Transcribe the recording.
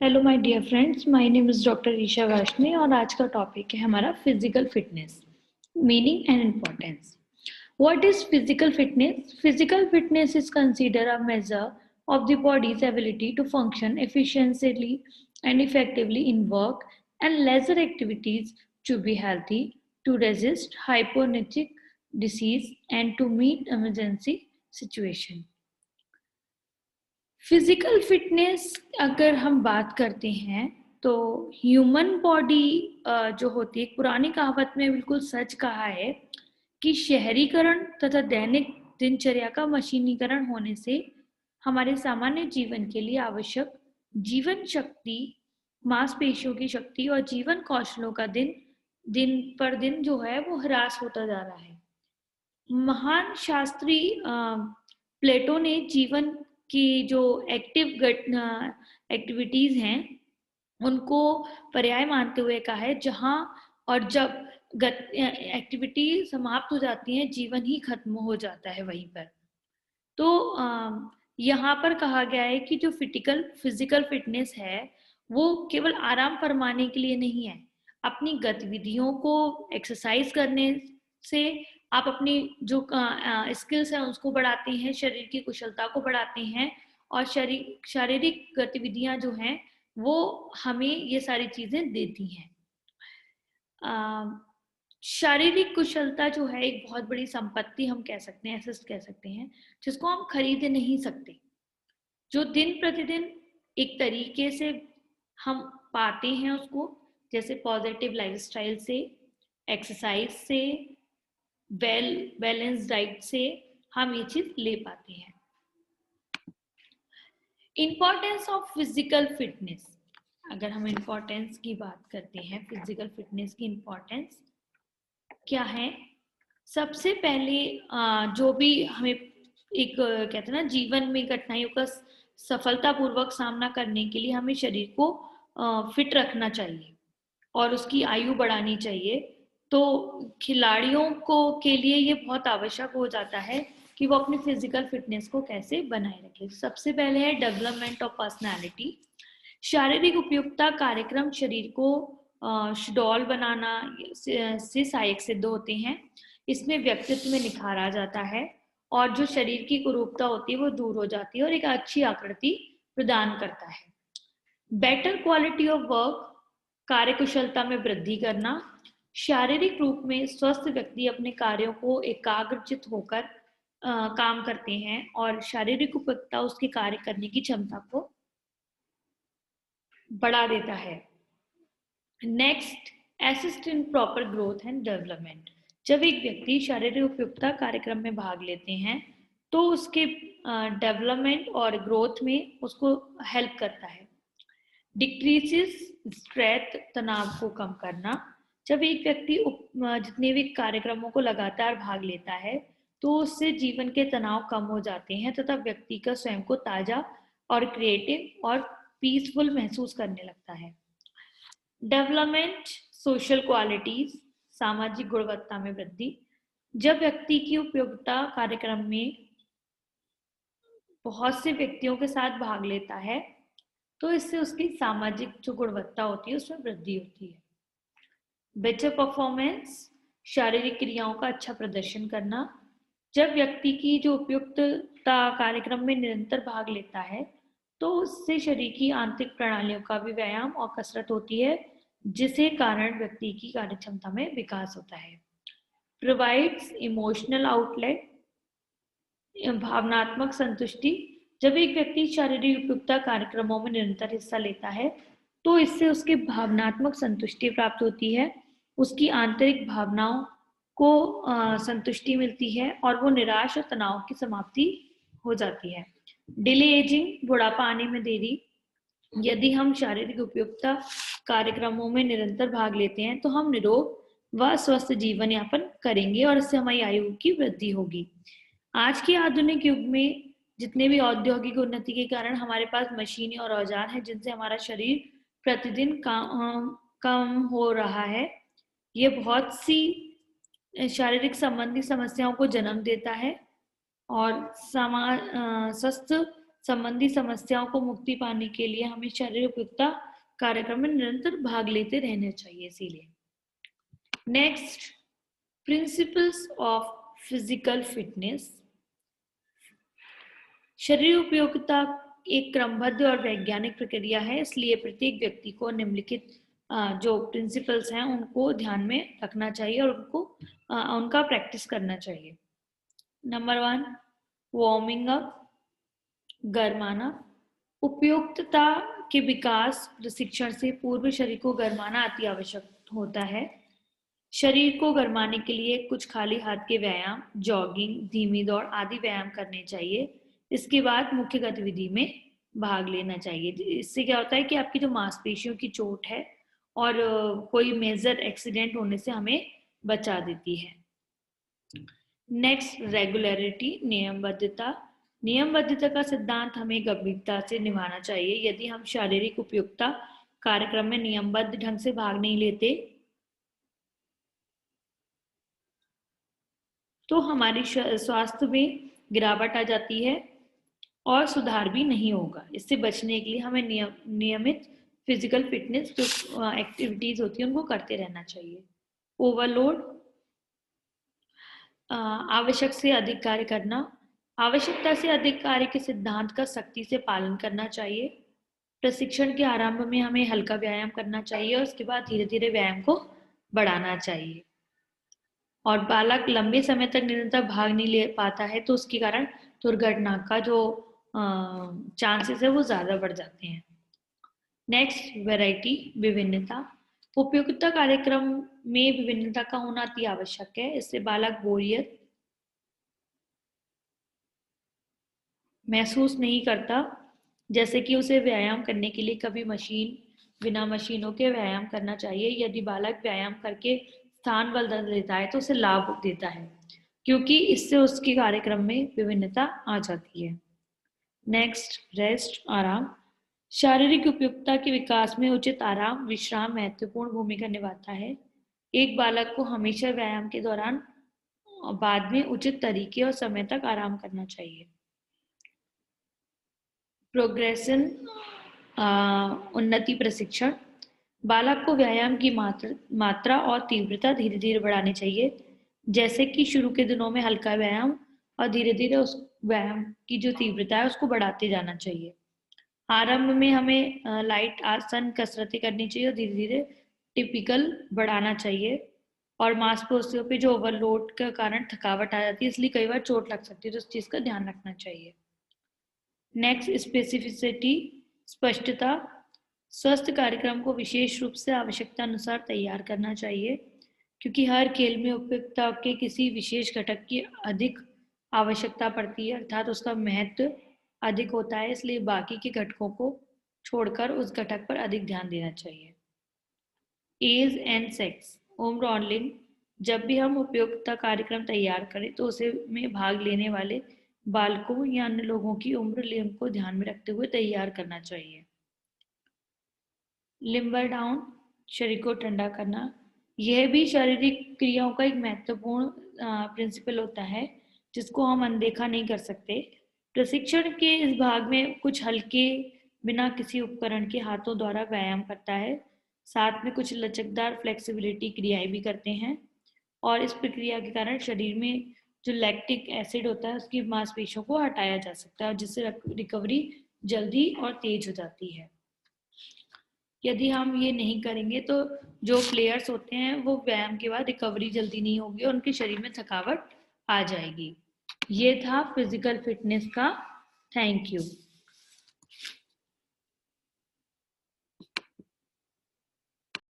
Hello my dear friends, my name is doctor Isha Vashni और आज का टॉपिक है हमारा physical fitness, meaning and importance. What is physical fitness? Physical fitness is consider a major of the body's ability to function efficiently and effectively in work and leisure activities, to be healthy, to resist hyponetic disease, and to meet emergency situation. Physical fitness अगर हम बात करते हैं तो human body जो होती है, पुरानी कहावत में बिल्कुल सच कहा है कि शहरीकरण तथा दैनिक दिनचर्या का मशीनीकरण होने से हमारे सामान्य जीवन के लिए आवश्यक जीवन शक्ति, मांसपेशियों की शक्ति और जीवन कौशलों का दिन दिन पर दिन जो है वो ह्रास होता जा रहा है। महान शास्त्री प्लेटो ने जीवन की जो एक्टिविटीज हैं उनको पर्याय मानते हुए कहा है, जहां और जब एक्टिविटी समाप्त हो जाती है जीवन ही खत्म हो जाता है वहीं पर। तो यहाँ पर कहा गया है कि जो फिजिकल फिटनेस है वो केवल आराम फरमाने के लिए नहीं है। अपनी गतिविधियों को एक्सरसाइज करने से आप अपनी जो स्किल्स हैं उसको बढ़ाते हैं, शरीर की कुशलता को बढ़ाते हैं और शारीरिक गतिविधियां जो हैं वो हमें ये सारी चीजें देती हैं। शारीरिक कुशलता जो है एक बहुत बड़ी संपत्ति हम कह सकते हैं, एसेट कह सकते हैं, जिसको हम खरीद नहीं सकते, जो दिन प्रतिदिन एक तरीके से हम पाते हैं उसको, जैसे पॉजिटिव लाइफस्टाइल से, एक्सरसाइज से, बैलेंस डाइट से हम ये चीज ले पाते हैं। इंपॉर्टेंस ऑफ फिजिकल फिटनेस, अगर हम इंपॉर्टेंस की बात करते हैं, फिजिकल फिटनेस की इंपॉर्टेंस क्या है? सबसे पहले जो भी हमें एक कहते हैं ना, जीवन में कठिनाइयों का सफलतापूर्वक सामना करने के लिए हमें शरीर को फिट रखना चाहिए और उसकी आयु बढ़ानी चाहिए। तो खिलाड़ियों को के लिए ये बहुत आवश्यक हो जाता है कि वो अपनी फिजिकल फिटनेस को कैसे बनाए रखें। सबसे पहले है डेवलपमेंट ऑफ पर्सनालिटी। शारीरिक उपयुक्तता कार्यक्रम शरीर को सुडौल बनाना से सहायक सिद्ध होते हैं। इसमें व्यक्तित्व में निखार आ जाता है और जो शरीर की कुरूपता होती है वो दूर हो जाती है और एक अच्छी आकृति प्रदान करता है। बेटर क्वालिटी ऑफ वर्क, कार्यकुशलता में वृद्धि करना। शारीरिक रूप में स्वस्थ व्यक्ति अपने कार्यों को एकाग्रचित होकर काम करते हैं और शारीरिक उपयुक्तता उसके कार्य करने की क्षमता को बढ़ा देता है। Next, assist in proper growth and development. जब एक व्यक्ति शारीरिक उपयुक्तता कार्यक्रम में भाग लेते हैं तो उसके डेवलपमेंट और ग्रोथ में उसको हेल्प करता है। डिक्रीजेस स्ट्रेस, तनाव को कम करना। जब एक व्यक्ति जितने भी कार्यक्रमों को लगातार भाग लेता है तो उससे जीवन के तनाव कम हो जाते हैं तथा व्यक्ति का स्वयं को ताजा और क्रिएटिव और पीसफुल महसूस करने लगता है। डेवलपमेंट सोशल क्वालिटीज, सामाजिक गुणवत्ता में वृद्धि। जब व्यक्ति की उपयोगिता कार्यक्रम में बहुत से व्यक्तियों के साथ भाग लेता है तो इससे उसकी सामाजिक जो गुणवत्ता होती है उसमें वृद्धि होती है। बेटर परफॉर्मेंस, शारीरिक क्रियाओं का अच्छा प्रदर्शन करना। जब व्यक्ति की जो उपयुक्तता कार्यक्रम में निरंतर भाग लेता है तो उससे शरीर की आंतरिक प्रणालियों का भी व्यायाम और कसरत होती है, जिसके कारण व्यक्ति की कार्यक्षमता में विकास होता है। प्रोवाइड्स इमोशनल आउटलेट, भावनात्मक संतुष्टि। जब एक व्यक्ति शारीरिक उपयुक्तता कार्यक्रमों में निरंतर हिस्सा लेता है तो इससे उसके भावनात्मक संतुष्टि प्राप्त होती है, उसकी आंतरिक भावनाओं को संतुष्टि मिलती है और वो निराश और तनाव की समाप्ति हो जाती है। डिले एजिंग, बुढ़ापा आने में देरी। यदि हम शारीरिक उपयुक्तता कार्यक्रमों में निरंतर भाग लेते हैं तो हम निरोग व स्वस्थ जीवन यापन करेंगे और इससे हमारी आयु की वृद्धि होगी। आज के आधुनिक युग में जितने भी औद्योगिक उन्नति के कारण हमारे पास मशीनें और औजार हैं जिनसे हमारा शरीर प्रतिदिन कम हो रहा है, ये बहुत सी शारीरिक संबंधी समस्याओं को जन्म देता है और स्वस्थ संबंधी समस्याओं को मुक्ति पाने के लिए हमें शारीरिक उपयुक्तता कार्यक्रम में निरंतर भाग लेते रहना चाहिए। इसीलिए next, principles of physical fitness. शरीर उपयोगिता एक क्रमबद्ध और वैज्ञानिक प्रक्रिया है, इसलिए प्रत्येक व्यक्ति को निम्नलिखित जो प्रिंसिपल्स हैं उनको ध्यान में रखना चाहिए और उनका प्रैक्टिस करना चाहिए। नंबर 1, वार्मिंग अप, गरमाना। उपयुक्तता के विकास प्रशिक्षण से पूर्व शरीर को गरमाना अति आवश्यक होता है। शरीर को गरमाने के लिए कुछ खाली हाथ के व्यायाम, जॉगिंग, धीमी दौड़ आदि व्यायाम करने चाहिए। इसके बाद मुख्य गतिविधि में भाग लेना चाहिए। इससे क्या होता है कि आपकी जो मांसपेशियों की चोट है और कोई मेजर एक्सीडेंट होने से हमें बचा देती है। Next, regularity, नियमबद्धता। नियमबद्धता का सिद्धांत हमें गंभीरता से निभाना चाहिए। यदि हम शारीरिक उपयुक्तता कार्यक्रम में नियमबद्ध ढंग से भाग नहीं लेते तो हमारी स्वास्थ्य में गिरावट आ जाती है और सुधार भी नहीं होगा। इससे बचने के लिए हमें नियमित फिजिकल फिटनेस जो एक्टिविटीज होती है उनको करते रहना चाहिए। ओवरलोड, आवश्यक से अधिक कार्य करना। आवश्यकता से अधिक कार्य के सिद्धांत का सख्ती से पालन करना चाहिए। प्रशिक्षण के आरंभ में हमें हल्का व्यायाम करना चाहिए और उसके बाद धीरे धीरे व्यायाम को बढ़ाना चाहिए। और बालक लंबे समय तक निरंतर भाग नहीं ले पाता है तो उसके कारण दुर्घटना का जो चांसेस है वो ज्यादा बढ़ जाते हैं। नेक्स्ट, वैरायटी, विभिन्नता। उपयुक्तता कार्यक्रम में विभिन्नता का होना अति आवश्यक है। इससे बालक बोरियत महसूस नहीं करता। जैसे कि उसे व्यायाम करने के लिए कभी बिना मशीनों के व्यायाम करना चाहिए। यदि बालक व्यायाम करके स्थान बदल देता है तो उसे लाभ देता है, क्योंकि इससे उसके कार्यक्रम में विभिन्नता आ जाती है। नेक्स्ट, रेस्ट, आराम। शारीरिक उपयुक्तता के विकास में उचित आराम, विश्राम महत्वपूर्ण भूमिका निभाता है। एक बालक को हमेशा व्यायाम के दौरान बाद में उचित तरीके और समय तक आराम करना चाहिए। प्रोग्रेशन, उन्नति प्रशिक्षण। बालक को व्यायाम की मात्रा और तीव्रता धीरे धीरे बढ़ानी चाहिए। जैसे कि शुरू के दिनों में हल्का व्यायाम और धीरे धीरे उस व्यायाम की जो तीव्रता है उसको बढ़ाते जाना चाहिए। आरंभ में हमें लाइट आसन कसरतें करनी चाहिए और धीरे धीरे टिपिकल बढ़ाना चाहिए। और मांसपेशियों पे जो ओवरलोड के कारण थकावट आ जाती है, इसलिए कई बार चोट लग सकती है, तो उस चीज का ध्यान रखना चाहिए। नेक्स्ट, स्पेसिफिसिटी, स्पष्टता। स्वस्थ कार्यक्रम को विशेष रूप से आवश्यकता अनुसार तैयार करना चाहिए, क्योंकि हर खेल में उपयुक्तता के किसी विशेष घटक की अधिक आवश्यकता पड़ती है, अर्थात उसका महत्व अधिक होता है। इसलिए बाकी के घटकों को छोड़कर उस घटक पर अधिक ध्यान देना चाहिए। एज एंड सेक्स, उम्र और लिंग। जब भी हम उपयुक्तता कार्यक्रम तैयार करें तो उसे में भाग लेने वाले बालकों या अन्य लोगों की उम्र, लिंग को ध्यान में रखते हुए तैयार करना चाहिए। लिम्बर डाउन, शरीर को ठंडा करना। यह भी शारीरिक क्रियाओं का एक महत्वपूर्ण प्रिंसिपल होता है जिसको हम अनदेखा नहीं कर सकते। प्रशिक्षण के इस भाग में कुछ हल्के बिना किसी उपकरण के हाथों द्वारा व्यायाम करता है। साथ में कुछ लचकदार फ्लेक्सिबिलिटी क्रियाएं भी करते हैं और इस प्रक्रिया के कारण शरीर में जो लैक्टिक एसिड होता है उसकी मांसपेशियों को हटाया जा सकता है, जिससे रिकवरी जल्दी और तेज हो जाती है। यदि हम ये नहीं करेंगे तो जो प्लेयर्स होते हैं वो व्यायाम के बाद रिकवरी जल्दी नहीं होगी और उनके शरीर में थकावट आ जाएगी। ये था फिजिकल फिटनेस का। Thank you.